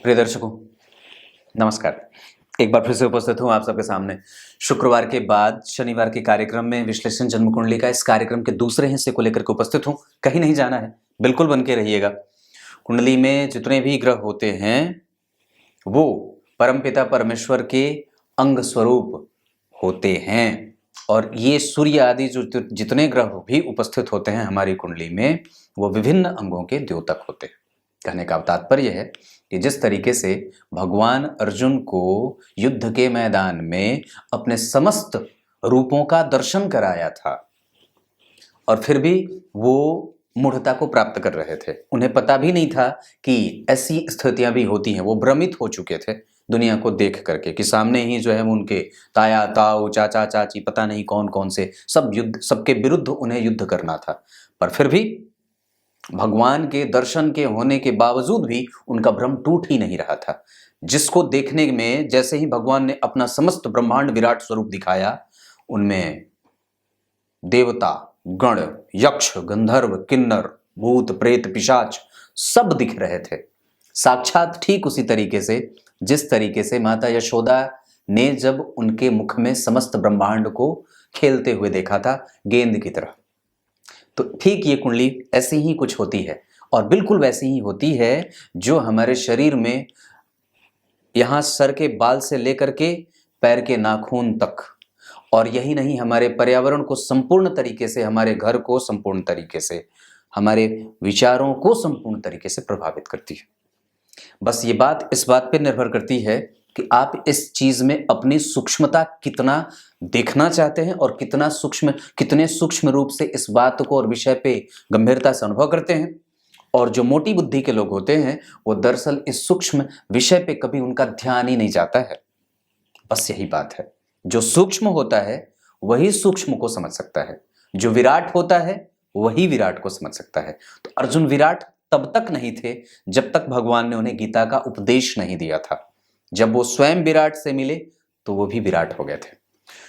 प्रिय दर्शकों, नमस्कार। एक बार फिर से उपस्थित हूं आप सबके सामने शुक्रवार के बाद शनिवार के कार्यक्रम में विश्लेषण जन्म कुंडली का इस कार्यक्रम के दूसरे हिस्से को लेकर के उपस्थित हूं। कहीं नहीं जाना है, बिल्कुल बन के रहिएगा। कुंडली में जितने भी ग्रह होते हैं वो परमपिता परमेश्वर के अंग स्वरूप होते हैं और ये सूर्य आदि जो जितने ग्रह भी उपस्थित होते हैं हमारी कुंडली में वो विभिन्न अंगों के द्योतक होते हैं। कहने का तात्पर्य है कि जिस तरीके से भगवान अर्जुन को युद्ध के मैदान में अपने समस्त रूपों का दर्शन कराया था और फिर भी वो मूढ़ता को प्राप्त कर रहे थे, उन्हें पता भी नहीं था कि ऐसी स्थितियां भी होती हैं। वो भ्रमित हो चुके थे दुनिया को देख करके कि सामने ही जो है उनके ताया ताऊ चाचा चाची पता नहीं कौन कौन से सब युद्ध, सबके विरुद्ध उन्हें युद्ध करना था। पर फिर भी भगवान के दर्शन के होने के बावजूद भी उनका भ्रम टूट ही नहीं रहा था। जिसको देखने में जैसे ही भगवान ने अपना समस्त ब्रह्मांड विराट स्वरूप दिखाया, उनमें देवता गण यक्ष गंधर्व किन्नर भूत प्रेत पिशाच सब दिख रहे थे, साक्षात ठीक उसी तरीके से जिस तरीके से माता यशोदा ने जब उनके मुख में समस्त ब्रह्मांड को खेलते हुए देखा था गेंद की तरह। तो ठीक ये कुंडली ऐसी ही कुछ होती है और बिल्कुल वैसी ही होती है जो हमारे शरीर में यहाँ सर के बाल से लेकर के पैर के नाखून तक, और यही नहीं हमारे पर्यावरण को संपूर्ण तरीके से, हमारे घर को संपूर्ण तरीके से, हमारे विचारों को संपूर्ण तरीके से प्रभावित करती है। बस ये बात इस बात पे निर्भर करती है कि आप इस चीज में अपनी सूक्ष्मता कितना देखना चाहते हैं और कितने सूक्ष्म रूप से इस बात को और विषय पे गंभीरता से अनुभव करते हैं। और जो मोटी बुद्धि के लोग होते हैं वो दरअसल इस सूक्ष्म विषय पे कभी उनका ध्यान ही नहीं जाता है। बस यही बात है, जो सूक्ष्म होता है वही सूक्ष्म को समझ सकता है, जो विराट होता है वही विराट को समझ सकता है। तो अर्जुन विराट तब तक नहीं थे जब तक भगवान ने उन्हें गीता का उपदेश नहीं दिया था। जब वो स्वयं विराट से मिले तो वो भी विराट हो गए थे।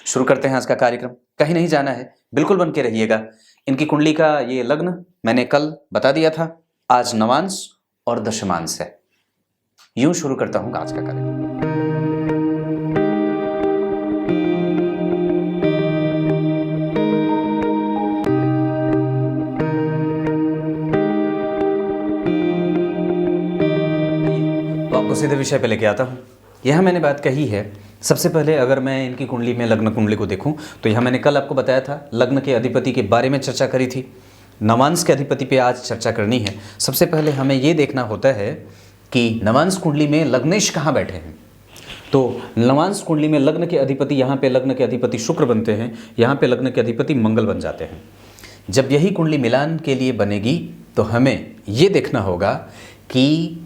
शुरू करते हैं आज का कार्यक्रम। कहीं नहीं जाना है, बिल्कुल बन के रहिएगा। इनकी कुंडली का ये लग्न मैंने कल बता दिया था, आज नवांश और दशमांश है। यूं शुरू करता हूं आज का कार्यक्रम। तो आपको सीधे विषय पे लेके आता हूं। यह मैंने बात कही है। सबसे पहले अगर मैं इनकी कुंडली में लग्न कुंडली को देखूं तो यह मैंने कल आपको बताया था, लग्न के अधिपति के बारे में चर्चा करी थी। नवांश के अधिपति पे आज चर्चा करनी है। सबसे पहले हमें ये देखना होता है कि नवांश कुंडली में लग्नेश कहाँ बैठे हैं। तो नवांश कुंडली में लग्न के अधिपति, यहाँ पे लग्न के अधिपति शुक्र बनते हैं, यहाँ पे लग्न के अधिपति मंगल बन जाते हैं। जब यही कुंडली मिलान के लिए बनेगी तो हमें ये देखना होगा कि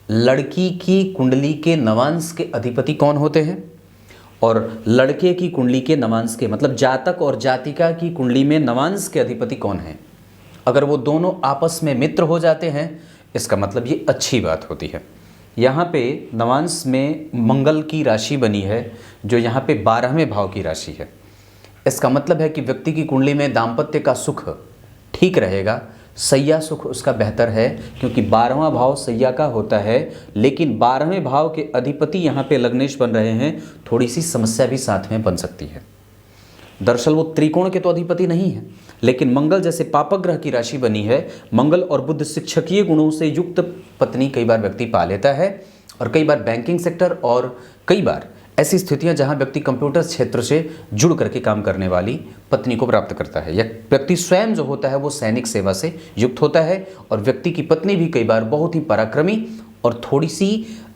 लड़की की कुंडली के नवांश के अधिपति कौन होते हैं और लड़के की कुंडली के नवांश के, मतलब जातक और जातिका की कुंडली में नवांश के अधिपति कौन है। अगर वो दोनों आपस में मित्र हो जाते हैं इसका मतलब ये अच्छी बात होती है। यहाँ पे नवांश में मंगल की राशि बनी है जो यहाँ पे 12वें भाव की राशि है। इसका मतलब है कि व्यक्ति की कुंडली में दाम्पत्य का सुख ठीक रहेगा, सैया सुख उसका बेहतर है, क्योंकि 12वां भाव सैया का होता है। लेकिन 12वें भाव के अधिपति यहाँ पे लग्नेश बन रहे हैं, थोड़ी सी समस्या भी साथ में बन सकती है। दरअसल वो त्रिकोण के तो अधिपति नहीं है, लेकिन मंगल जैसे पापक ग्रह की राशि बनी है। मंगल और बुध शिक्षकीय गुणों से युक्त पत्नी कई बार व्यक्ति पा लेता है और कई बार बैंकिंग सेक्टर और कई बार ऐसी स्थितियां जहां व्यक्ति कंप्यूटर क्षेत्र से जुड़ करके काम करने वाली पत्नी को प्राप्त करता है। या व्यक्ति स्वयं जो होता है वो सैनिक सेवा से युक्त होता है और व्यक्ति की पत्नी भी कई बार बहुत ही पराक्रमी और थोड़ी सी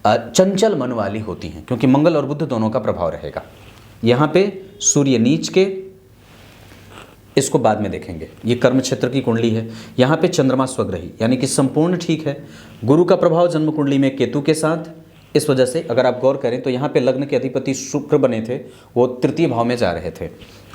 चंचल मन वाली होती हैं, क्योंकि मंगल और बुध दोनों का प्रभाव रहेगा। यहाँ पे सूर्य नीच के, इसको बाद में देखेंगे। ये कर्म क्षेत्र की कुंडली है। यहाँ पे चंद्रमा स्वग्रही यानी कि संपूर्ण ठीक है। गुरु का प्रभाव जन्म कुंडली में केतु के साथ, इस वजह से अगर आप गौर करें तो यहाँ पे लग्न के अधिपति शुक्र बने थे, वो तृतीय भाव में जा रहे थे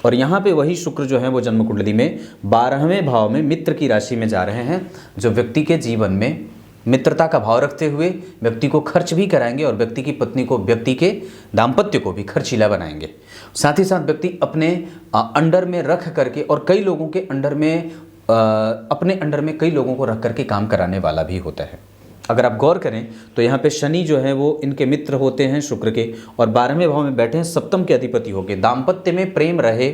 और यहाँ पे वही शुक्र जो है वो जन्म कुंडली में 12वें भाव में मित्र की राशि में जा रहे हैं, जो व्यक्ति के जीवन में मित्रता का भाव रखते हुए व्यक्ति को खर्च भी कराएंगे और व्यक्ति की पत्नी को, व्यक्ति के दाम्पत्य को भी खर्चीला बनाएंगे। साथ ही साथ व्यक्ति अपने अंडर में रख करके और कई लोगों के अंडर में अपने अंडर में कई लोगों को रख करके काम कराने वाला भी होता है। अगर आप गौर करें तो यहाँ पे शनि जो है वो इनके मित्र होते हैं शुक्र के, और 12वें भाव में बैठे हैं, सप्तम के अधिपति होके। दाम्पत्य में प्रेम रहे,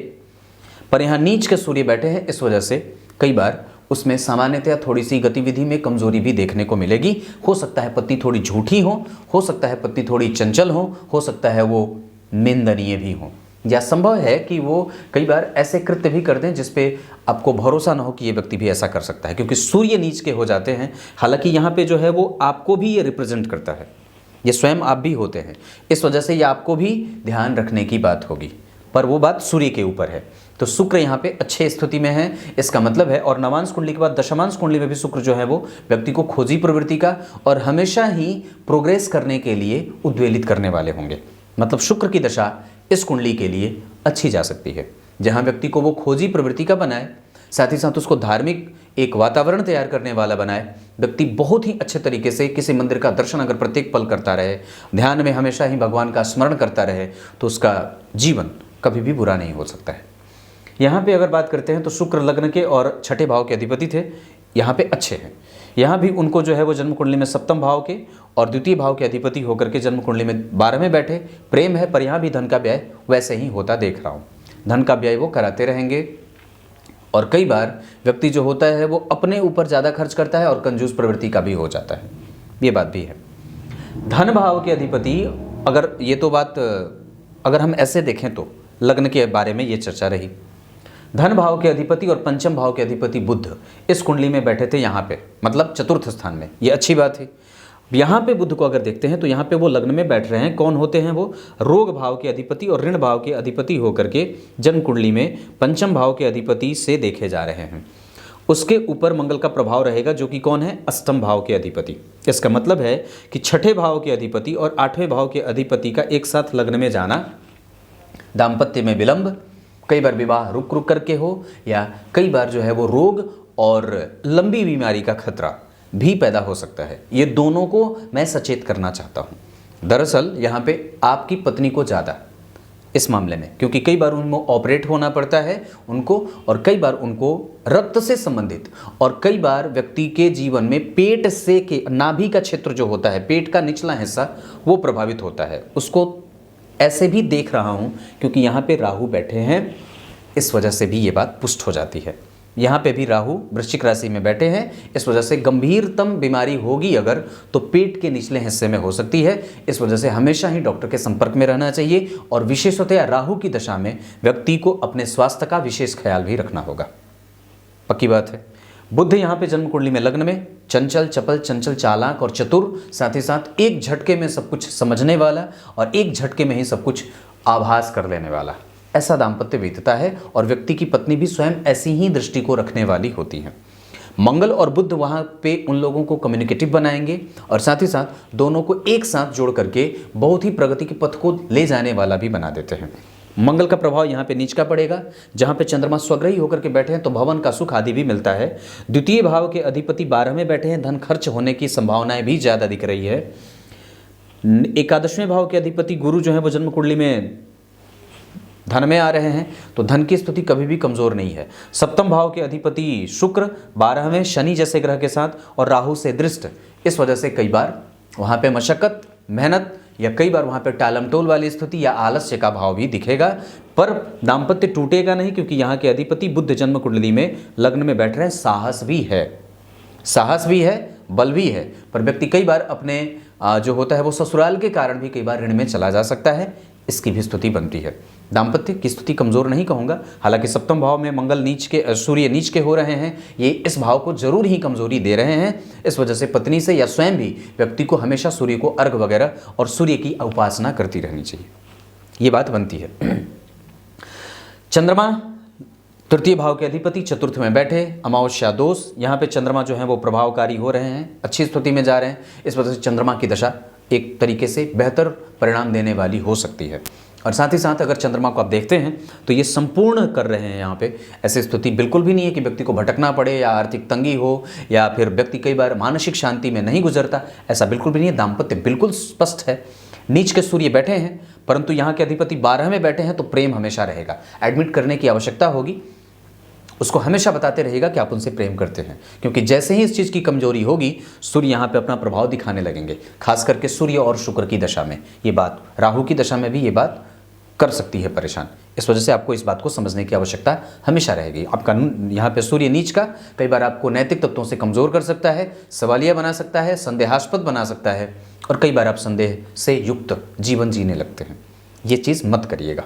पर यहाँ नीच के सूर्य बैठे हैं, इस वजह से कई बार उसमें सामान्यतया थोड़ी सी गतिविधि में कमजोरी भी देखने को मिलेगी। हो सकता है पत्नी थोड़ी झूठी हो सकता है पत्नी थोड़ी चंचल हो सकता है वो निंदनीय भी हो, या संभव है कि वो कई बार ऐसे कृत्य भी कर दें जिसपे आपको भरोसा ना हो कि ये व्यक्ति भी ऐसा कर सकता है, क्योंकि सूर्य नीच के हो जाते हैं। हालांकि यहाँ पे जो है वो आपको भी ये रिप्रेजेंट करता है, ये स्वयं आप भी होते हैं, इस वजह से ये आपको भी ध्यान रखने की बात होगी, पर वो बात सूर्य के ऊपर है। तो शुक्र यहाँ पे अच्छे स्थिति में है, इसका मतलब है। और नवांश कुंडली के बाद दशमांश कुंडली में भी शुक्र जो है वो व्यक्ति को खोजी प्रवृत्ति का और हमेशा ही प्रोग्रेस करने के लिए उद्वेलित करने वाले होंगे। मतलब शुक्र की दशा इस कुंडली के लिए अच्छी जा सकती है, जहाँ व्यक्ति को वो खोजी प्रवृत्ति का बनाए, साथ ही साथ उसको धार्मिक एक वातावरण तैयार करने वाला बनाए। व्यक्ति बहुत ही अच्छे तरीके से किसी मंदिर का दर्शन अगर प्रत्येक पल करता रहे, ध्यान में हमेशा ही भगवान का स्मरण करता रहे, तो उसका जीवन कभी भी बुरा नहीं हो सकता है। यहाँ पे अगर बात करते हैं तो शुक्र लग्न के और छठे भाव के अधिपति थे, यहाँ पे अच्छे हैं। यहाँ भी उनको जो है वो जन्म कुंडली में सप्तम भाव के और द्वितीय भाव के अधिपति होकर के जन्म कुंडली में 12वें बैठे। प्रेम है, पर यहाँ भी धन का व्यय वैसे ही होता देख रहा हूँ। धन का व्यय वो कराते रहेंगे, और कई बार व्यक्ति जो होता है वो अपने ऊपर ज़्यादा खर्च करता है और कंजूस प्रवृत्ति का भी हो जाता है, ये बात भी है। धन भाव के अधिपति, अगर ये तो बात अगर हम ऐसे देखें तो लग्न के बारे में ये चर्चा रही। धन भाव के अधिपति और पंचम भाव के अधिपति बुध इस कुंडली में बैठे थे यहाँ पे, मतलब चतुर्थ स्थान में, ये अच्छी बात है। यहाँ पे बुध को अगर देखते हैं तो यहाँ पे वो लग्न में बैठ रहे हैं। कौन होते हैं वो? रोग भाव के अधिपति और ऋण भाव के अधिपति होकर के जन्म कुंडली में पंचम भाव के अधिपति से देखे जा रहे हैं। उसके ऊपर मंगल का प्रभाव रहेगा, जो कि कौन है? अष्टम भाव के अधिपति। इसका मतलब है कि छठे भाव के अधिपति और 8वें भाव के अधिपति का एक साथ लग्न में जाना, दाम्पत्य में विलंब, कई बार विवाह रुक रुक करके हो, या कई बार जो है वो रोग और लंबी बीमारी का खतरा भी पैदा हो सकता है। ये दोनों को मैं सचेत करना चाहता हूँ। दरअसल यहाँ पे आपकी पत्नी को ज़्यादा इस मामले में, क्योंकि कई बार उनको ऑपरेट होना पड़ता है उनको, और कई बार उनको रक्त से संबंधित, और कई बार व्यक्ति के जीवन में पेट से के नाभि का क्षेत्र जो होता है, पेट का निचला हिस्सा, वो प्रभावित होता है। उसको ऐसे भी देख रहा हूँ क्योंकि यहाँ पे राहु बैठे हैं, इस वजह से भी ये बात पुष्ट हो जाती है। यहाँ पे भी राहु वृश्चिक राशि में बैठे हैं, इस वजह से गंभीरतम बीमारी होगी अगर, तो पेट के निचले हिस्से में हो सकती है। इस वजह से हमेशा ही डॉक्टर के संपर्क में रहना चाहिए, और विशेषतया राहु की दशा में व्यक्ति को अपने स्वास्थ्य का विशेष ख्याल भी रखना होगा। पक्की बात है। बुध यहाँ पे जन्म कुंडली में लग्न में चंचल, चपल, चंचल, चालाक और चतुर, साथ ही साथ एक झटके में सब कुछ समझने वाला और एक झटके में ही सब कुछ आभास कर लेने वाला, ऐसा दाम्पत्य बीतता है। और व्यक्ति की पत्नी भी स्वयं ऐसी ही दृष्टि को रखने वाली होती है। मंगल और बुध वहाँ पे उन लोगों को कम्युनिकेटिव बनाएंगे, और साथ ही साथ दोनों को एक साथ जोड़ करके बहुत ही प्रगति के पथ को ले जाने वाला भी बना देते हैं। मंगल का प्रभाव यहाँ पे नीच का पड़ेगा, जहाँ पे चंद्रमा स्वग्रही होकर के बैठे हैं तो भवन का सुख आदि भी मिलता है। द्वितीय भाव के अधिपति 12वें बैठे हैं, धन खर्च होने की संभावनाएं भी ज़्यादा दिख रही है। एकादशवें भाव के अधिपति गुरु जो है वो जन्म कुंडली में धन में आ रहे हैं, तो धन की स्थिति कभी भी कमजोर नहीं है। सप्तम भाव के अधिपति शुक्र 12वें शनि जैसे ग्रह के साथ और राहु से दृष्ट, इस वजह से कई बार वहाँ पे मशक्कत, मेहनत, या कई बार वहाँ पे टालमटोल वाली स्थिति या आलस्य का भाव भी दिखेगा, पर दाम्पत्य टूटेगा नहीं, क्योंकि यहाँ के अधिपति बुध जन्म कुंडली में लग्न में बैठ रहे हैं। साहस भी है, बल भी है, पर व्यक्ति कई बार अपने जो होता है वो ससुराल के कारण भी कई बार ऋण में चला जा सकता है, इसकी भी स्थिति बनती है। दाम्पत्य की स्थिति कमजोर नहीं कहूँगा, हालांकि सप्तम भाव में मंगल नीच के, सूर्य नीच के हो रहे हैं, ये इस भाव को जरूर ही कमजोरी दे रहे हैं। इस वजह से पत्नी से या स्वयं भी व्यक्ति को हमेशा सूर्य को अर्घ वगैरह और सूर्य की उपासना करती रहनी चाहिए, ये बात बनती है। चंद्रमा तृतीय भाव के अधिपति चतुर्थ में बैठे, अमावस्या दोष, यहाँ पे चंद्रमा जो है वो प्रभावकारी हो रहे हैं, अच्छी स्थिति में जा रहे हैं। इस वजह से चंद्रमा की दशा एक तरीके से बेहतर परिणाम देने वाली हो सकती है। और साथ ही साथ अगर चंद्रमा को आप देखते हैं तो ये संपूर्ण कर रहे हैं यहाँ पे, ऐसी स्थिति बिल्कुल भी नहीं है कि व्यक्ति को भटकना पड़े या आर्थिक तंगी हो, या फिर व्यक्ति कई बार मानसिक शांति में नहीं गुजरता, ऐसा बिल्कुल भी नहीं है। दाम्पत्य बिल्कुल स्पष्ट है। नीच के सूर्य बैठे हैं, परंतु यहाँ के अधिपति 12 में बैठे हैं, तो प्रेम हमेशा रहेगा। एडमिट करने की आवश्यकता होगी, उसको हमेशा बताते रहेगा कि आप उनसे प्रेम करते हैं, क्योंकि जैसे ही इस चीज़ की कमजोरी होगी सूर्य यहाँ पे अपना प्रभाव दिखाने लगेंगे, खास करके सूर्य और शुक्र की दशा में ये बात, राहु की दशा में भी ये बात कर सकती है परेशान। इस वजह से आपको इस बात को समझने की आवश्यकता हमेशा रहेगी। आपका यहाँ पे सूर्य नीच का कई बार आपको नैतिक तत्वों से कमज़ोर कर सकता है, सवालिया बना सकता है, संदेहास्पद बना सकता है, और कई बार आप संदेह से युक्त जीवन जीने लगते हैं। ये चीज़ मत करिएगा।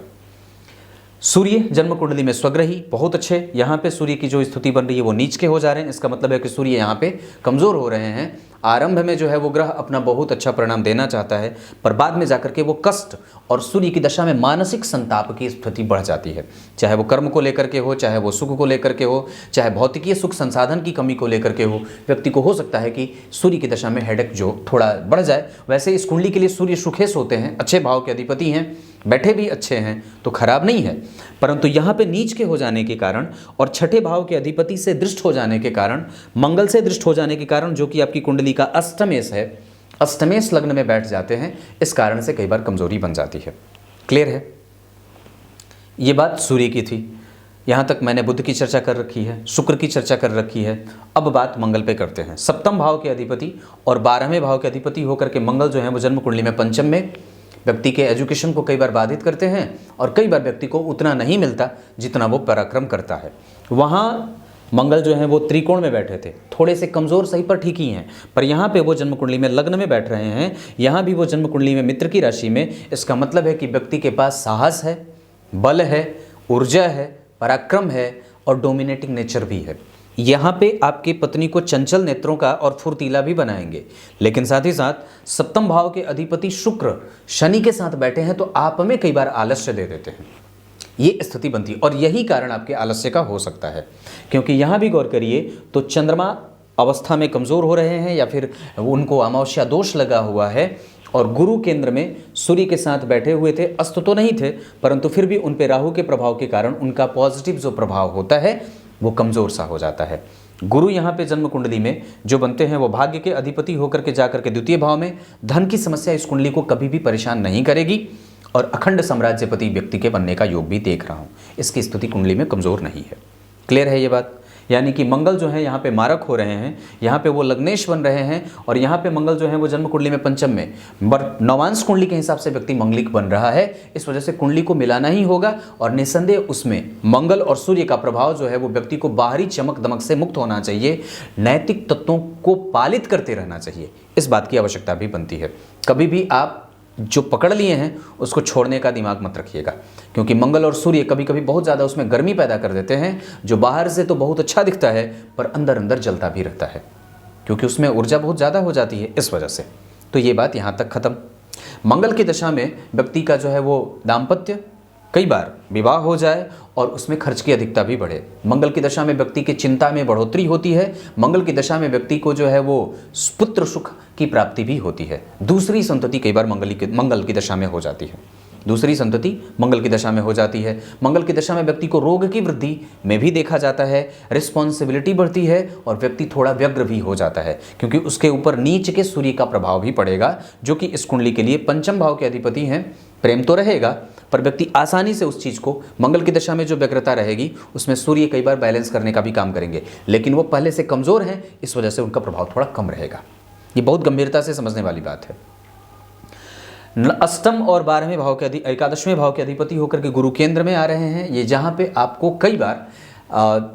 सूर्य जन्म कुंडली में स्वग्रही बहुत अच्छे, यहाँ पे सूर्य की जो स्थिति बन रही है वो नीच के हो जा रहे हैं। इसका मतलब है कि सूर्य यहाँ पे कमज़ोर हो रहे हैं। आरंभ में जो है वो ग्रह अपना बहुत अच्छा परिणाम देना चाहता है, पर बाद में जाकर के वो कष्ट और सूर्य की दशा में मानसिक संताप की स्थिति बढ़ जाती है, चाहे वो कर्म को लेकर के हो, चाहे वो सुख को लेकर के हो, चाहे भौतिकीय सुख संसाधन की कमी को लेकर के हो। व्यक्ति को हो सकता है कि सूर्य की दशा में हेडेक जो थोड़ा बढ़ जाए। वैसे इस कुंडली के लिए सूर्य सुखेश होते हैं, अच्छे भाव के अधिपति हैं, बैठे भी अच्छे हैं, तो खराब नहीं है, परंतु यहाँ पे नीच के हो जाने के कारण और छठे भाव के अधिपति से दृष्ट हो जाने के कारण, मंगल से दृष्ट हो जाने के कारण, जो कि आपकी कुंडली का अष्टमेश है, अष्टमेश लग्न में बैठ जाते हैं, इस कारण से कई बार कमजोरी बन जाती है। क्लियर है? ये बात सूर्य की थी। यहाँ तक मैंने बुध की चर्चा कर रखी है, शुक्र की चर्चा कर रखी है। अब बात मंगल पे करते हैं। सप्तम भाव के अधिपति और 12वें भाव के अधिपति होकर के मंगल जो है वो जन्म कुंडली में पंचम में व्यक्ति के एजुकेशन को कई बार बाधित करते हैं, और कई बार व्यक्ति को उतना नहीं मिलता जितना वो पराक्रम करता है। वहाँ मंगल जो है वो त्रिकोण में बैठे थे, थोड़े से कमज़ोर सही पर ठीक ही हैं, पर यहाँ पे वो जन्म कुंडली में लग्न में बैठ रहे हैं। यहाँ भी वो जन्म कुंडली में मित्र की राशि में। इसका मतलब है कि व्यक्ति के पास साहस है, बल है, ऊर्जा है, पराक्रम है और डोमिनेटिंग नेचर भी है। यहाँ पे आपकी पत्नी को चंचल नेत्रों का और फुर्तीला भी बनाएंगे, लेकिन साथ ही साथ सप्तम भाव के अधिपति शुक्र शनि के साथ बैठे हैं, तो आप में कई बार आलस्य दे देते हैं। ये स्थिति बनती है, और यही कारण आपके आलस्य का हो सकता है, क्योंकि यहाँ भी गौर करिए तो चंद्रमा अवस्था में कमज़ोर हो रहे हैं, या फिर उनको अमावस्या दोष लगा हुआ है, और गुरु केंद्र में सूर्य के साथ बैठे हुए थे। अस्त तो नहीं थे, परंतु फिर भी उन पे राहु के प्रभाव के कारण उनका पॉजिटिव जो प्रभाव होता है वो कमज़ोर सा हो जाता है। गुरु यहाँ पे जन्म कुंडली में जो बनते हैं वो भाग्य के अधिपति होकर के जाकर के द्वितीय भाव में। धन की समस्या इस कुंडली को कभी भी परेशान नहीं करेगी, और अखंड साम्राज्यपति व्यक्ति के बनने का योग भी देख रहा हूँ। इसकी स्थिति कुंडली में कमज़ोर नहीं है। क्लियर है ये बात? यानी कि मंगल जो है यहाँ पे मारक हो रहे हैं, यहाँ पे वो लग्नेश बन रहे हैं, और यहाँ पे मंगल जो है वो जन्म कुंडली में पंचम में, नवांश कुंडली के हिसाब से व्यक्ति मंगलिक बन रहा है। इस वजह से कुंडली को मिलाना ही होगा, और निस्संदेह उसमें मंगल और सूर्य का प्रभाव जो है वो व्यक्ति को बाहरी चमक दमक से मुक्त होना चाहिए, नैतिक तत्वों को पालित करते रहना चाहिए। इस बात की आवश्यकता भी बनती है। कभी भी आप जो पकड़ लिए हैं उसको छोड़ने का दिमाग मत रखिएगा, क्योंकि मंगल और सूर्य कभी कभी बहुत ज़्यादा उसमें गर्मी पैदा कर देते हैं, जो बाहर से तो बहुत अच्छा दिखता है पर अंदर अंदर जलता भी रहता है, क्योंकि उसमें ऊर्जा बहुत ज़्यादा हो जाती है इस वजह से। तो ये बात यहाँ तक खत्म। मंगल की दशा में व्यक्ति का जो है वो दाम्पत्य, कई बार विवाह हो जाए और उसमें खर्च की अधिकता भी बढ़े। मंगल की दशा में व्यक्ति की चिंता में बढ़ोतरी होती है। मंगल की दशा में व्यक्ति को जो है वो पुत्र सुख की प्राप्ति भी होती है। दूसरी संतति कई बार मंगल की दशा में हो जाती है। दूसरी संतति मंगल की दशा में हो जाती है। मंगल की दशा में व्यक्ति को रोग की वृद्धि में भी देखा जाता है, रिस्पॉन्सिबिलिटी बढ़ती है, और व्यक्ति थोड़ा व्यग्र भी हो जाता है, क्योंकि उसके ऊपर नीच के सूर्य का प्रभाव भी पड़ेगा, जो कि इस कुंडली के लिए पंचम भाव के अधिपति हैं। प्रेम तो रहेगा, पर व्यक्ति आसानी से उस चीज़ को, मंगल की दशा में जो व्यग्रता रहेगी उसमें सूर्य कई बार बैलेंस करने का भी काम करेंगे, लेकिन वो पहले से कमज़ोर हैं, इस वजह से उनका प्रभाव थोड़ा कम रहेगा। ये बहुत गंभीरता से समझने वाली बात है। अष्टम और 12वें भाव के 11वें भाव के अधिपति होकर के गुरु केंद्र में आ रहे हैं। ये जहाँ पे आपको कई बार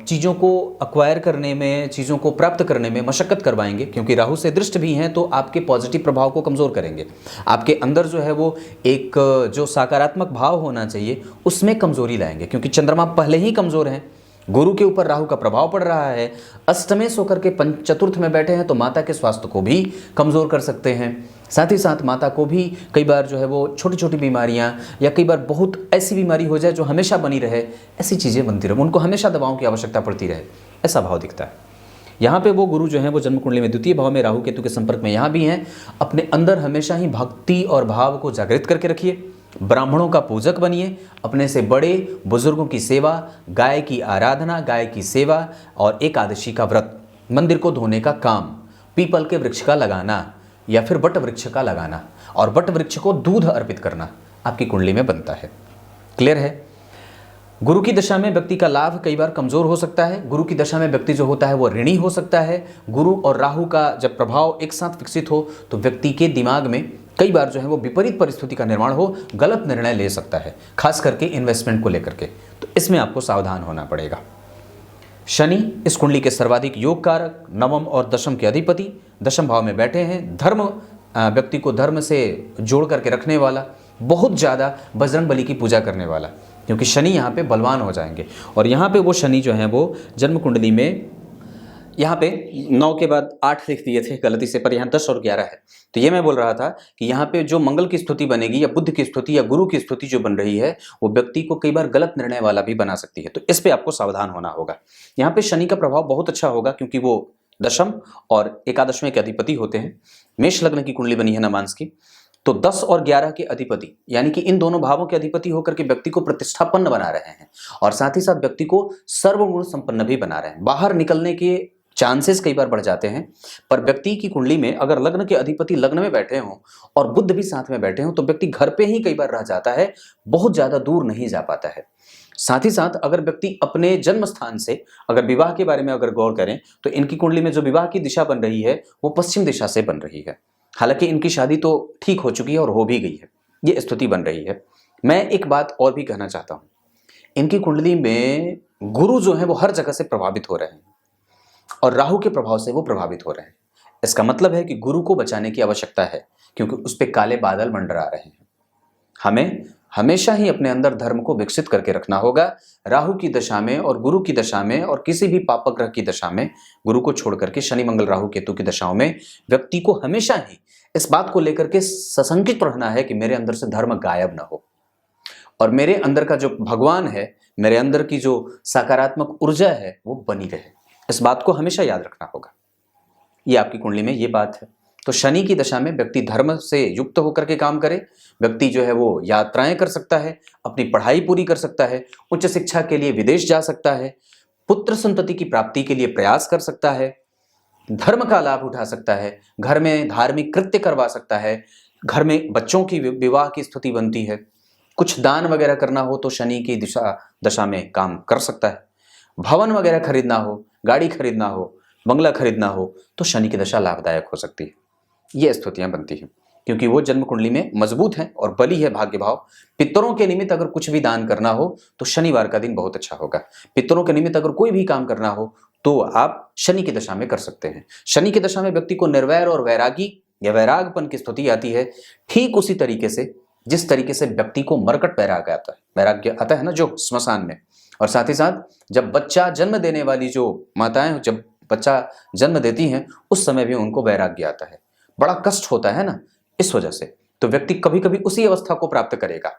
चीज़ों को अक्वायर करने में, चीज़ों को प्राप्त करने में मशक्क़त करवाएंगे, क्योंकि राहु से दृष्ट भी हैं, तो आपके पॉजिटिव प्रभाव को कमज़ोर करेंगे। आपके अंदर जो है वो एक जो सकारात्मक भाव होना चाहिए उसमें कमज़ोरी लाएंगे, क्योंकि चंद्रमा पहले ही कमज़ोर हैं। गुरु के ऊपर राहु का प्रभाव पड़ रहा है, अष्टमेश होकर के चतुर्थ में बैठे हैं, तो माता के स्वास्थ्य को भी कमज़ोर कर सकते हैं। साथ ही साथ माता को भी कई बार जो है वो छोटी छोटी बीमारियां, या कई बार बहुत ऐसी बीमारी हो जाए जो हमेशा बनी रहे, ऐसी चीज़ें बनती रहे, उनको हमेशा दवाओं की आवश्यकता पड़ती रहे, ऐसा भाव दिखता है। यहाँ पे वो गुरु जो है वो जन्म कुंडली में द्वितीय भाव में राहु केतु के संपर्क में यहाँ भी हैं। अपने अंदर हमेशा ही भक्ति और भाव को जागृत करके रखिए, ब्राह्मणों का पूजक बनिए, अपने से बड़े बुजुर्गों की सेवा, गाय की आराधना, गाय की सेवा और एकादशी का व्रत, मंदिर को धोने का काम, पीपल के वृक्ष का लगाना या फिर वट वृक्ष का लगाना, और वट वृक्ष को दूध अर्पित करना आपकी कुंडली में बनता है। क्लियर है? गुरु की दशा में व्यक्ति का लाभ कई बार कमजोर हो सकता है। गुरु की दशा में व्यक्ति जो होता है वो ऋणी हो सकता है। गुरु और राहु का जब प्रभाव एक साथ विकसित हो तो व्यक्ति के दिमाग में कई बार जो है वो विपरीत परिस्थिति का निर्माण हो, गलत निर्णय ले सकता है, खास करके इन्वेस्टमेंट को लेकर के। तो इसमें आपको सावधान होना पड़ेगा। शनि इस कुंडली के सर्वाधिक योग कारक, नवम और दशम के अधिपति दशम भाव में बैठे हैं। धर्म व्यक्ति को धर्म से जोड़ करके रखने वाला, बहुत ज़्यादा बजरंग बली की पूजा करने वाला, क्योंकि शनि यहाँ पे बलवान हो जाएंगे। और यहाँ पे वो शनि जो है वो जन्म कुंडली में यहाँ पे 9 के बाद 8 लिख दिए थे गलती से, पर यहाँ 10 और 11 है। तो ये मैं बोल रहा था कि यहाँ पे जो मंगल की स्तुति बनेगी या बुध की स्तुति या गुरु की स्तुति जो बन रही है वो व्यक्ति को कई बार गलत निर्णय वाला भी बना सकती है। तो इस पे आपको सावधान होना होगा। यहाँ पे शनि का प्रभाव बहुत अच्छा होगा क्योंकि वो दशम और एकादशवें के अधिपति होते हैं। मेष लग्न की कुंडली बनी है नमांस की, तो 10 और 11 के अधिपति यानी कि इन दोनों भावों के अधिपति होकर के व्यक्ति को प्रतिष्ठापन्न बना रहे हैं और साथ ही साथ व्यक्ति को सर्वगुण संपन्न भी बना रहे हैं। बाहर निकलने के चांसेस कई बार बढ़ जाते हैं, पर व्यक्ति की कुंडली में अगर लग्न के अधिपति लग्न में बैठे हों और बुध भी साथ में बैठे हों तो व्यक्ति घर पे ही कई बार रह जाता है, बहुत ज्यादा दूर नहीं जा पाता है। साथ ही साथ अगर व्यक्ति अपने जन्म स्थान से अगर विवाह के बारे में अगर गौर करें तो इनकी कुंडली में जो विवाह की दिशा बन रही है वो पश्चिम दिशा से बन रही है। हालांकि इनकी शादी तो ठीक हो चुकी है और हो भी गई है, ये स्थिति बन रही है। मैं एक बात और भी कहना चाहता हूं, इनकी कुंडली में गुरु जो है वो हर जगह से प्रभावित हो रहे हैं और राहु के प्रभाव से वो प्रभावित हो रहे हैं। इसका मतलब है कि गुरु को बचाने की आवश्यकता है क्योंकि उस पर काले बादल मंडरा रहे हैं। हमें हमेशा ही अपने अंदर धर्म को विकसित करके रखना होगा। राहु की दशा में और गुरु की दशा में और किसी भी पापक ग्रह की दशा में, गुरु को छोड़ करके शनि मंगल राहु केतु की दशाओं में व्यक्ति को हमेशा ही इस बात को लेकर के सशंकित रहना है कि मेरे अंदर से धर्म गायब ना हो और मेरे अंदर का जो भगवान है, मेरे अंदर की जो सकारात्मक ऊर्जा है वो बनी रहे। इस बात को हमेशा याद रखना होगा। ये आपकी कुंडली में ये बात है। तो शनि की दशा में व्यक्ति धर्म से युक्त होकर के काम करे, व्यक्ति जो है वो यात्राएं कर सकता है, अपनी पढ़ाई पूरी कर सकता है, उच्च शिक्षा के लिए विदेश जा सकता है, पुत्र संतति की प्राप्ति के लिए प्रयास कर सकता है, धर्म का लाभ उठा सकता है, घर में धार्मिक कृत्य करवा सकता है, घर में बच्चों की विवाह की स्थिति बनती है, कुछ दान वगैरह करना हो तो शनि की दशा में काम कर सकता है, भवन वगैरह खरीदना हो, गाड़ी खरीदना हो, बंगला खरीदना हो तो शनि की दशा लाभदायक हो सकती है। ये स्थितियां बनती हैं क्योंकि वो जन्म कुंडली में मजबूत है और बली है भाग्य भाव। पितरों के निमित्त अगर कुछ भी दान करना हो तो शनिवार का दिन बहुत अच्छा होगा। पितरों के निमित्त अगर कोई भी काम करना हो तो आप शनि की दशा में कर सकते हैं। शनि की दशा में व्यक्ति को निर्वैर और वैरागी या वैरागपन की स्थिति आती है, ठीक उसी तरीके से जिस तरीके से व्यक्ति को मरकट वैराग्य आता है ना जो स्मशान में। और साथ ही साथ जब बच्चा जन्म देने वाली जो माताएं जब बच्चा जन्म देती हैं उस समय भी उनको वैराग्य आता है, बड़ा कष्ट होता है ना इस वजह से। तो व्यक्ति कभी कभी उसी अवस्था को प्राप्त करेगा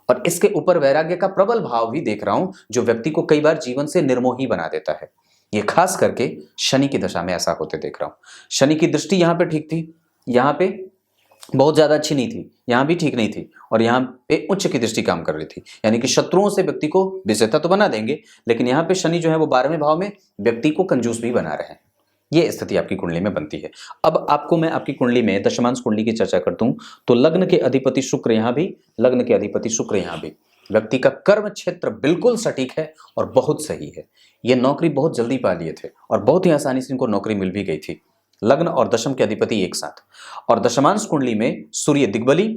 और इसके ऊपर वैराग्य का प्रबल भाव भी देख रहा हूं जो व्यक्ति को कई बार जीवन से निर्मोही बना देता है। ये खास करके शनि की दशा में ऐसा होते देख रहा हूं। शनि की दृष्टि यहाँ पे ठीक थी, यहाँ पे बहुत ज्यादा अच्छी नहीं थी, यहाँ भी ठीक नहीं थी और यहाँ पे उच्च की दृष्टि काम कर रही थी, यानी कि शत्रुओं से व्यक्ति को विजेता तो बना देंगे लेकिन यहाँ पे शनि जो है वो 12वें भाव में व्यक्ति को कंजूस भी बना रहे हैं। ये स्थिति आपकी कुंडली में बनती है। अब आपको मैं आपकी कुंडली में दशमांश कुंडली की चर्चा करता हूं तो लग्न के अधिपति शुक्र यहाँ भी, लग्न के अधिपति शुक्र यहाँ भी, व्यक्ति का कर्म क्षेत्र बिल्कुल सटीक है और बहुत सही है। ये नौकरी बहुत जल्दी पा लिए थे और बहुत ही आसानी से इनको नौकरी मिल भी गई थी। लग्न और दशम के अधिपति एक साथ और दशमांश कुंडली में सूर्य दिग्बली,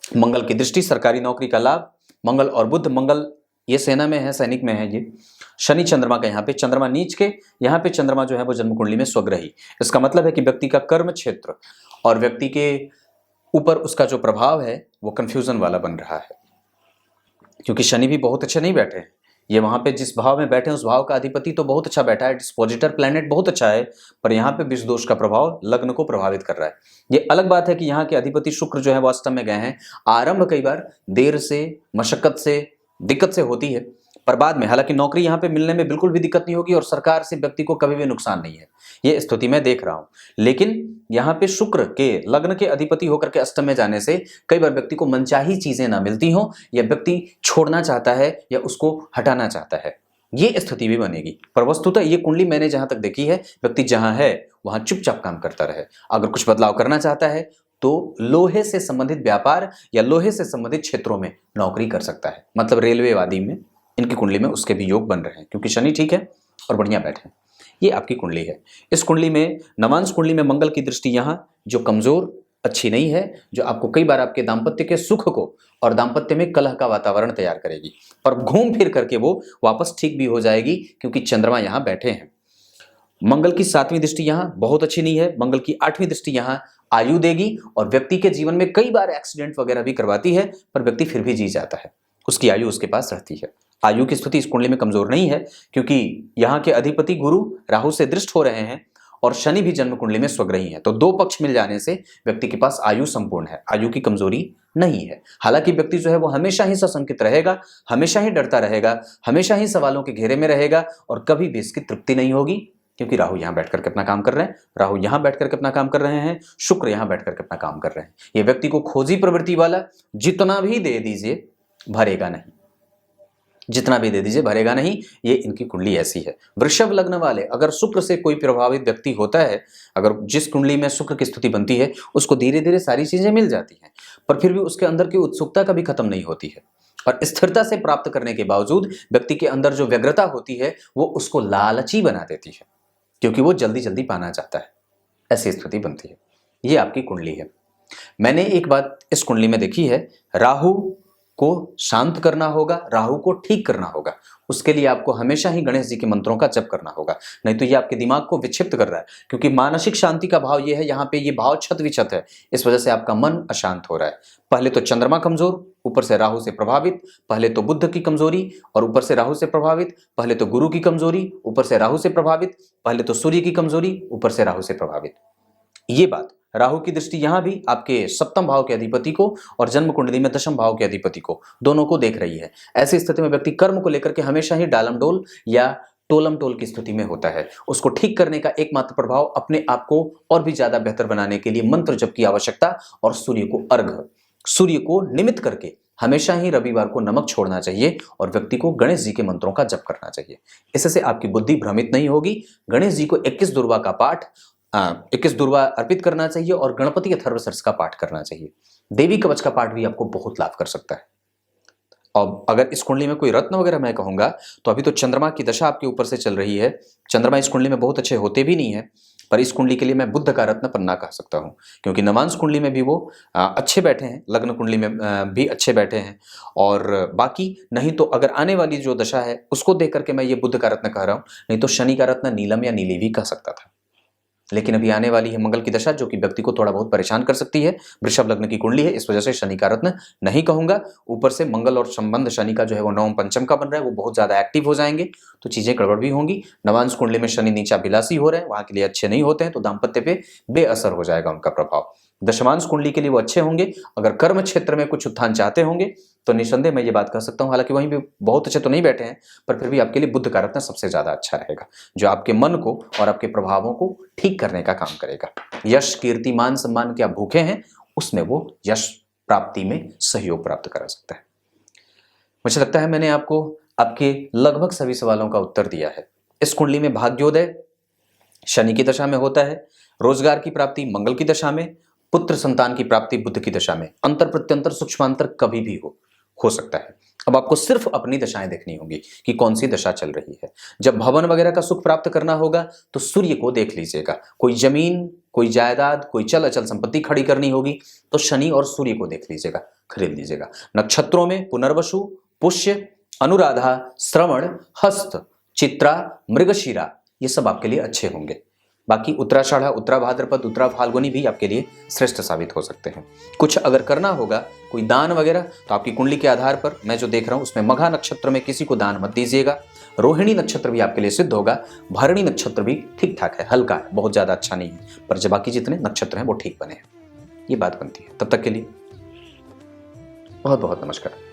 मंगल की दृष्टि, सरकारी नौकरी का लाभ, मंगल और बुध, मंगल ये सेना में है, सैनिक में है ये। शनि चंद्रमा का यहाँ पे, चंद्रमा नीच के, यहाँ पे चंद्रमा जो है वो जन्म कुंडली में स्वग्रही। इसका मतलब है कि व्यक्ति का कर्म क्षेत्र और व्यक्ति के ऊपर उसका जो प्रभाव है वो कंफ्यूजन वाला बन रहा है क्योंकि शनि भी बहुत अच्छे नहीं बैठे हैं। ये वहां पे जिस भाव में बैठे हैं उस भाव का अधिपति तो बहुत अच्छा बैठा है, डिस्पोजिटर प्लैनेट बहुत अच्छा है, पर यहाँ पे विष दोष का प्रभाव लग्न को प्रभावित कर रहा है। ये अलग बात है कि यहाँ के अधिपति शुक्र जो है वो अष्टम में गए हैं। आरंभ कई बार देर से, मशक्कत से, दिक्कत से होती है, पर बाद में हालांकि नौकरी यहाँ पे मिलने में बिल्कुल भी दिक्कत नहीं होगी और सरकार से व्यक्ति को कभी भी नुकसान नहीं है, ये स्थिति मैं देख रहा हूं। लेकिन यहाँ पे शुक्र के लग्न के अधिपति होकर के अष्टम में जाने से कई बार व्यक्ति को मनचाही चीजें ना मिलती हो या व्यक्ति छोड़ना चाहता है या उसको हटाना चाहता है, ये स्थिति भी बनेगी। पर वस्तुतः ये कुंडली मैंने जहां तक देखी है, व्यक्ति जहां है वहां चुपचाप काम करता रहे। अगर कुछ बदलाव करना चाहता है तो लोहे से संबंधित व्यापार या लोहे से संबंधित क्षेत्रों में नौकरी कर सकता है, मतलब रेलवे आदि में इनकी कुंडली में उसके भी योग बन रहे हैं, क्योंकि शनि ठीक है और बढ़िया बैठे हैं। ये आपकी कुंडली है। इस कुंडली में, नवांश कुंडली में मंगल की दृष्टि यहाँ जो कमजोर अच्छी नहीं है, जो आपको कई बार आपके दाम्पत्य के सुख को और दाम्पत्य में कलह का वातावरण तैयार करेगी, पर घूम फिर करके वो वापस ठीक भी हो जाएगी, क्योंकि चंद्रमा यहाँ बैठे हैं। मंगल की 7वीं दृष्टि यहाँ बहुत अच्छी नहीं है। मंगल की 8वीं दृष्टि यहाँ आयु देगी और व्यक्ति के जीवन में कई बार एक्सीडेंट वगैरह भी करवाती है, पर व्यक्ति फिर भी जी जाता है, उसकी आयु उसके पास रहती है। आयु की स्थिति इस कुंडली में कमजोर नहीं है, क्योंकि यहाँ के अधिपति गुरु राहु से दृष्ट हो रहे हैं और शनि भी जन्म कुंडली में स्वग्रही है। तो दो पक्ष मिल जाने से व्यक्ति के पास आयु संपूर्ण है, आयु की कमजोरी नहीं है। हालांकि व्यक्ति जो है वो हमेशा ही सशंकित रहेगा, हमेशा ही डरता रहेगा, हमेशा ही सवालों के घेरे में रहेगा और कभी भी इसकी तृप्ति नहीं होगी, क्योंकि राहु यहां बैठ करके अपना काम कर रहे हैं, राहु यहां बैठ करके अपना काम कर रहे हैं, शुक्र यहां बैठ करके अपना काम कर रहे हैं। ये व्यक्ति को खोजी प्रवृत्ति वाला, जितना भी दे दीजिए भरेगा नहीं, जितना भी दे दीजिए भरेगा नहीं। ये इनकी कुंडली ऐसी है। वृषभ लग्न वाले, अगर शुक्र से कोई प्रभावित व्यक्ति होता है, अगर जिस कुंडली में शुक्र की स्थिति बनती है, उसको धीरे धीरे सारी चीजें मिल जाती हैं, पर फिर भी उसके अंदर की उत्सुकता कभी खत्म नहीं होती है और स्थिरता से प्राप्त करने के बावजूद व्यक्ति के अंदर जो व्यग्रता होती है वो उसको लालची बना देती है, क्योंकि वो जल्दी जल्दी पाना चाहता है। ऐसी स्थिति बनती है। ये आपकी कुंडली है। मैंने एक बात इस कुंडली में देखी है, राहु को शांत करना होगा, राहु को ठीक करना होगा। उसके लिए आपको हमेशा ही गणेश जी के मंत्रों का जप करना होगा, नहीं तो ये आपके दिमाग को विक्षिप्त कर रहा है, क्योंकि मानसिक शांति का भाव ये है, यहाँ पे ये भाव छत विछत है, इस वजह से आपका मन अशांत हो रहा है। पहले तो चंद्रमा कमजोर, ऊपर से राहु से प्रभावित, पहले तो बुध की कमजोरी और ऊपर से राहु से प्रभावित, पहले तो गुरु की कमजोरी, ऊपर से राहु से प्रभावित, पहले तो सूर्य की कमजोरी, ऊपर से राहु से प्रभावित। ये बात, राहु की दृष्टि यहां भी आपके सप्तम भाव के अधिपति को और जन्म कुंडली में दशम भाव के अधिपति को, दोनों को देख रही है। ऐसी स्थिति में व्यक्ति कर्म को लेकर के हमेशा ही डालमडोल या टोलम टोल की स्थिति में होता है। उसको ठीक करने का एकमात्र प्रभाव अपने आप को और भी ज्यादा बेहतर बनाने के लिए मंत्र जप की आवश्यकता और सूर्य को अर्घ, सूर्य को निमित्त करके हमेशा ही रविवार को नमक छोड़ना चाहिए और व्यक्ति को गणेश जी के मंत्रों का जप करना चाहिए। इससे आपकी बुद्धि भ्रमित नहीं होगी। गणेश जी को 21 दुर्वा का पाठ 21 दुर्वा अर्पित करना चाहिए और गणपति अथर्वशीर्ष का पाठ करना चाहिए। देवी कवच का पाठ भी आपको बहुत लाभ कर सकता है। और अगर इस कुंडली में कोई रत्न वगैरह मैं कहूंगा, तो अभी तो चंद्रमा की दशा आपके ऊपर से चल रही है। चंद्रमा इस कुंडली में बहुत अच्छे होते भी नहीं है, पर इस कुंडली के लिए मैं बुद्ध का रत्न पन्ना कह सकता हूं, क्योंकि नवांश कुंडली में भी वो अच्छे बैठे हैं, लग्न कुंडली में भी अच्छे बैठे हैं, और बाकी नहीं तो अगर आने वाली जो दशा है उसको देख करके मैं ये बुद्ध का रत्न कह रहा हूं, नहीं तो शनि का रत्न नीलम या नीली भी कह सकता था। लेकिन अभी आने वाली है मंगल की दशा, जो कि व्यक्ति को थोड़ा बहुत परेशान कर सकती है। वृषभ लग्न की कुंडली है, इस वजह से शनि का रत्न नहीं कहूंगा। ऊपर से मंगल और संबंध शनि का जो है वो नवम पंचम का बन रहा है, वो बहुत ज्यादा एक्टिव हो जाएंगे, तो चीजें गड़बड़ भी होंगी। नवांश कुंडली में शनि नीचा बिलासी हो रहे हैं, वहां के लिए अच्छे नहीं होते हैं, तो दाम्पत्य पे बेअसर हो जाएगा उनका प्रभाव। दशमांश कुंडली के लिए वो अच्छे होंगे। अगर कर्म क्षेत्र में कुछ उत्थान चाहते होंगे तो निसंदेह मैं ये बात कह सकता हूं, हालांकि वहीं भी बहुत अच्छे तो नहीं बैठे हैं, पर फिर भी आपके लिए बुद्ध का रत्न सबसे ज्यादा अच्छा रहेगा, जो आपके मन को और आपके प्रभावों को ठीक करने का काम करेगा। यश, कीर्ति, मान सम्मान के आप भूखे हैं, उसमें वो यश प्राप्ति में सहयोग प्राप्त करा सकता है। मुझे लगता है मैंने आपको आपके लगभग सभी सवालों का उत्तर दिया है। इस कुंडली में भाग्योदय शनि की दशा में होता है, रोजगार की प्राप्ति मंगल की दशा में, पुत्र संतान की प्राप्ति बुध की दशा में, अंतर प्रत्यंतर सूक्ष्मांतर कभी भी हो सकता है। अब आपको सिर्फ अपनी दशाएं देखनी होंगी कि कौन सी दशा चल रही है। जब भवन वगैरह का सुख प्राप्त करना होगा तो सूर्य को देख लीजिएगा। कोई जमीन, कोई जायदाद, कोई चल अचल संपत्ति खड़ी करनी होगी तो शनि और सूर्य को देख लीजिएगा, खरीद लीजिएगा। नक्षत्रों में पुनर्वसु, पुष्य, अनुराधा, श्रवण, हस्त, चित्रा, मृगशिरा, ये सब आपके लिए अच्छे होंगे। बाकी उत्तराषाढ़ा, उत्तरा भाद्रपद, उत्तरा फाल्गुनी भी आपके लिए श्रेष्ठ साबित हो सकते हैं। कुछ अगर करना होगा, कोई दान वगैरह, तो आपकी कुंडली के आधार पर मैं जो देख रहा हूं उसमें मघा नक्षत्र में किसी को दान मत दीजिएगा। रोहिणी नक्षत्र भी आपके लिए सिद्ध होगा। भरणी नक्षत्र भी ठीक ठाक है, हल्का है, बहुत ज्यादा अच्छा नहीं है, पर जब बाकी जितने नक्षत्र हैं वो ठीक बने हैं, ये बात बनती है। तब तक के लिए बहुत बहुत नमस्कार।